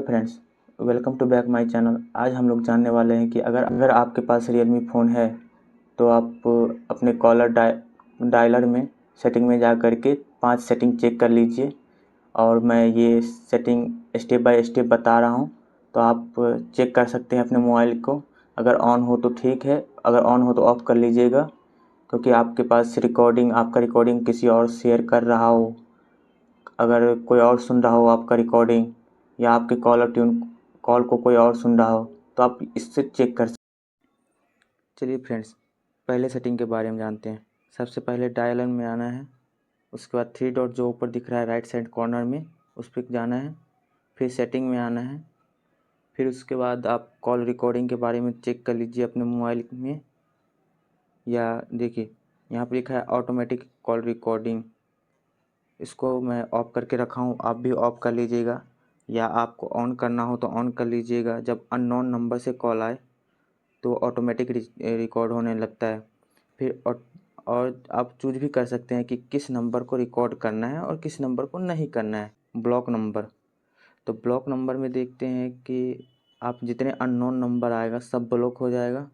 Friends, welcome to back my channel. आज हम लोग जानने वाले हैं कि अगर आपके पास रियलमी फ़ोन है तो आप अपने कॉलर डायलर में सेटिंग में जा कर के 5 सेटिंग चेक कर लीजिए। और मैं ये सेटिंग स्टेप बाय स्टेप बता रहा हूँ, तो आप चेक कर सकते हैं अपने मोबाइल को। अगर ऑन हो तो ठीक है, अगर ऑन हो तो ऑफ़ कर लीजिएगा, क्योंकि आपके पास आपका रिकॉर्डिंग किसी और शेयर कर रहा हो, अगर कोई और सुन रहा हो आपका रिकॉर्डिंग, या आपके कॉल को कोई और सुन रहा हो, तो आप इससे चेक कर सकते। चलिए फ्रेंड्स, पहले सेटिंग के बारे में जानते हैं। सबसे पहले डायलर में आना है, उसके बाद 3 डॉट जो ऊपर दिख रहा है राइट साइड कॉर्नर में, उस पर जाना है। फिर सेटिंग में आना है। फिर उसके बाद आप कॉल रिकॉर्डिंग के बारे में चेक कर लीजिए अपने मोबाइल में। या देखिए, यहाँ पर लिखा है ऑटोमेटिक कॉल रिकॉर्डिंग, इसको मैं ऑफ़ करके रखा हूँ, आप भी ऑफ़ कर लीजिएगा। या आपको ऑन करना हो तो ऑन कर लीजिएगा। जब अननोन नंबर से कॉल आए तो ऑटोमेटिक रिकॉर्ड होने लगता है। फिर और आप चूज भी कर सकते हैं कि किस नंबर को रिकॉर्ड करना है और किस नंबर को नहीं करना है। ब्लॉक नंबर, तो ब्लॉक नंबर में देखते हैं कि आप जितने अननोन नंबर आएगा सब ब्लॉक हो जाएगा।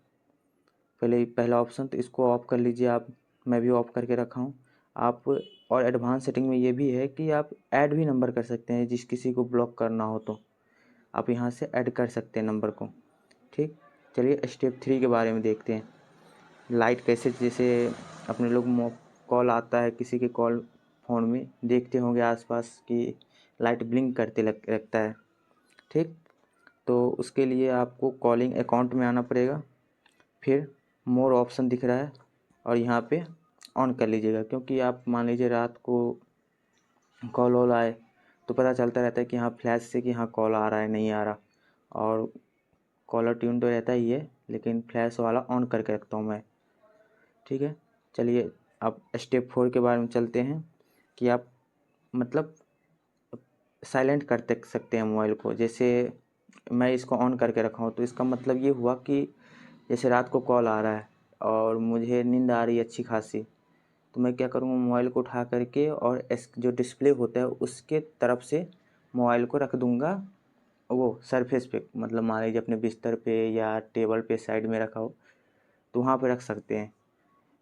पहला ऑप्शन, तो इसको ऑफ़ कर लीजिए आप। मैं भी ऑफ़ करके रखा हूँ। आप और एडवांस सेटिंग में ये भी है कि आप ऐड भी नंबर कर सकते हैं। जिस किसी को ब्लॉक करना हो तो आप यहाँ से ऐड कर सकते हैं नंबर को। ठीक, चलिए स्टेप 3 के बारे में देखते हैं। लाइट कैसे, जैसे अपने लोग कॉल आता है किसी के कॉल फ़ोन में, देखते होंगे आसपास कि लाइट ब्लिंक करते लगता है। ठीक, तो उसके लिए आपको कॉलिंग अकाउंट में आना पड़ेगा। फिर मोर ऑप्शन दिख रहा है और यहाँ पे ऑन कर लीजिएगा, क्योंकि आप मान लीजिए रात को कॉल वॉल आए तो पता चलता रहता है कि हाँ फ्लैश से कि हाँ कॉल आ रहा है नहीं आ रहा। और कॉलर ट्यून तो रहता ही है, लेकिन फ्लैश वाला ऑन करके रखता हूँ मैं। ठीक है, चलिए अब स्टेप 4 के बारे में चलते हैं कि आप मतलब साइलेंट कर सकते हैं मोबाइल को। जैसे मैं इसको ऑन करके रखा हूँ, तो इसका मतलब ये हुआ कि जैसे रात को कॉल आ रहा है और मुझे नींद आ रही है अच्छी खासी, तो मैं क्या करूँगा, मोबाइल को उठा करके और जो डिस्प्ले होता है उसके तरफ से मोबाइल को रख दूँगा, वो सरफेस पे, मतलब मान लीजिए अपने बिस्तर पे या टेबल पे साइड में रखा हो तो वहाँ पे रख सकते हैं।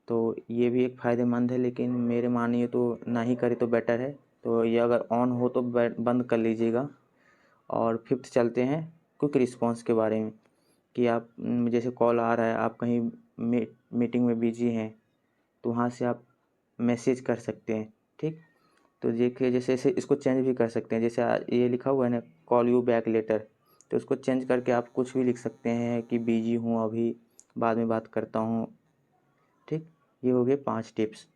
तो ये भी एक फ़ायदेमंद है, लेकिन मेरे मानिए तो ना ही करे तो बेटर है। तो ये अगर ऑन हो तो बंद कर लीजिएगा। और फिफ्थ चलते हैं क्विक रिस्पांस के बारे में, कि आप जैसे कॉल आ रहा है, आप कहीं मीटिंग में बिजी हैं, तो वहाँ से आप मैसेज कर सकते हैं। ठीक, तो देखिए जैसे जैसे इसको चेंज भी कर सकते हैं। जैसे ये लिखा हुआ है ना, कॉल यू बैक लेटर, तो उसको चेंज करके आप कुछ भी लिख सकते हैं कि बिजी हूँ अभी, बाद में बात करता हूँ। ठीक, ये हो गए 5 टिप्स।